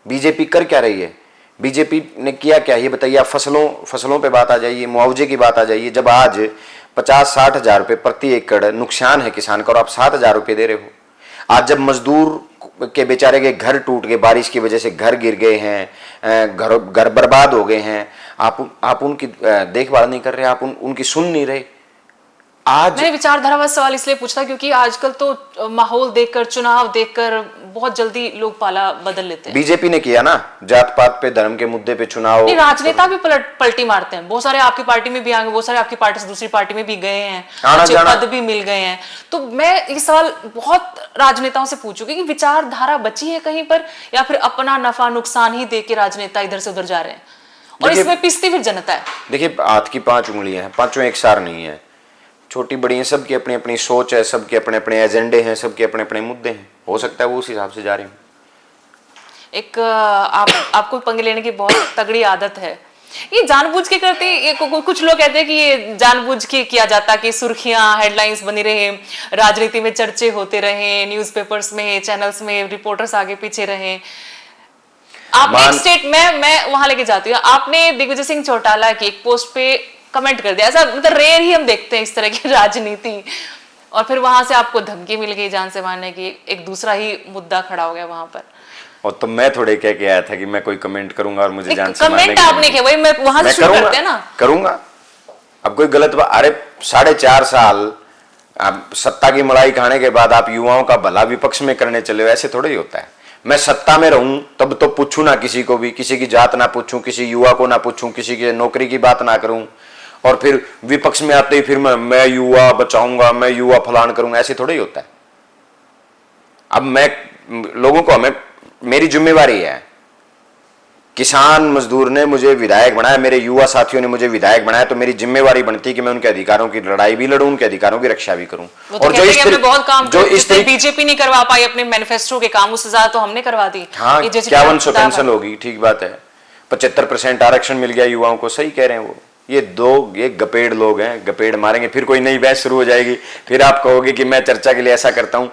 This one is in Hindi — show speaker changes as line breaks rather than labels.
बीजेपी कर क्या रही है? बीजेपी ने किया क्या, ये बताइए आप। फसलों पे बात आ जाइए, मुआवजे की बात आ जाइए। जब आज 50-60 हजार रुपये प्रति एकड़ नुकसान है किसान का और आप 7 हजार रुपये दे रहे हो। आज जब मजदूर के बेचारे के घर टूट गए, बारिश की वजह से घर गिर गए हैं, घर बर्बाद हो गए हैं, आप उनकी देखभाल नहीं कर रहे, आप उनकी सुन नहीं रहे। आज
मैंने विचारधारा वाला सवाल इसलिए पूछा क्योंकि आजकल तो माहौल देखकर, चुनाव देखकर बहुत जल्दी लोग पाला बदल लेते हैं।
बीजेपी ने किया ना, जात पात पे, धर्म के मुद्दे पे चुनाव।
राजनेता भी पलटी मारते हैं। बहुत सारे आपकी पार्टी में भी आएंगे, बहुत सारे आपकी पार्टी से दूसरी पार्टी में भी गए हैं, अच्छे पद भी मिल गए हैं। तो मैं ये सवाल बहुत राजनेताओं से पूछूंगी कि विचारधारा बची है कहीं पर, या फिर अपना नफा नुकसान ही देख के राजनेता इधर से उधर जा रहे हैं और इसमें पिसती फिर जनता है।
देखिए, हाथ की 5 उंगलियां हैं, पांचों एक सार नहीं है, छोटी बड़ी हैं, सबकी अपनी अपनी सोच है, सबके अपने अपने एजेंडे हैं, सबके अपने अपने मुद्दे हैं। हो सकता है वो उस हिसाब से जा रहे हैं।
एक आपको पंगे लेने की बहुत तगड़ी आदत है। ये जानबूझ के करते हैं। ये कुछ लोग कहते हैं कि ये जानबूझ के किया जाता कि सुर्खियां, हेडलाइंस बनी रहे, राजनीति में चर्चे होते रहे, न्यूज़पेपर्स में, चैनल्स में रिपोर्टर्स आगे पीछे रहे। आपने एक स्टेट मैं वहां लेके जाती हूँ, आपने दिग्विजय सिंह चौटाला की एक पोस्ट पे कमेंट कर दिया। ऐसा मतलब रेयर ही हम देखते हैं इस तरह की राजनीति, और फिर वहां से आपको धमकी मिल गई जान से मारने की। एक दूसरा ही मुद्दा खड़ा हो गया वहां पर।
और तो मैं थोड़े कह के आया था कि मैं कोई कमेंट करूंगा और मुझे जान से मारने की।
कमेंट आपने किया, वही मैं वहां से शुरू करते हैं ना।
करूंगा। अब कोई गलत बात, अरे 4.5 साल अब सत्ता की मलाई खाने के बाद आप युवाओं का भला विपक्ष में करने चले हो, ऐसे थोड़ा ही होता है। मैं सत्ता में रहूं तब तो पूछूं ना किसी को भी, किसी की जात ना पूछूं, किसी युवा को ना पूछूं, किसी की नौकरी की बात ना करूं, और फिर विपक्ष में आते ही फिर मैं युवा बचाऊंगा, मैं युवा फलान करूंगा, ऐसे थोड़ा ही होता है। अब मैं लोगों को, हमें, मेरी जिम्मेवारी है। किसान मजदूर ने मुझे विधायक बनाया, मेरे युवा साथियों ने मुझे विधायक बनाया, तो मेरी जिम्मेवारी बनती है कि मैं उनके अधिकारों की लड़ाई भी लड़ूं, उनके अधिकारों की रक्षा भी करूं।
और जो इस बीजेपी नहीं करवा पाई अपने मैनिफेस्टो के काम, उससे ज्यादा तो हमने करवा दी।
हाँ, 5100 पेंशन होगी, ठीक बात है। 75% आरक्षण मिल गया युवाओं को, सही कह रहे हैं वो। ये गपेड़ लोग हैं, गपेड़ मारेंगे, फिर कोई नई बहस शुरू हो जाएगी, फिर आप कहोगे कि मैं चर्चा के लिए ऐसा करता हूं।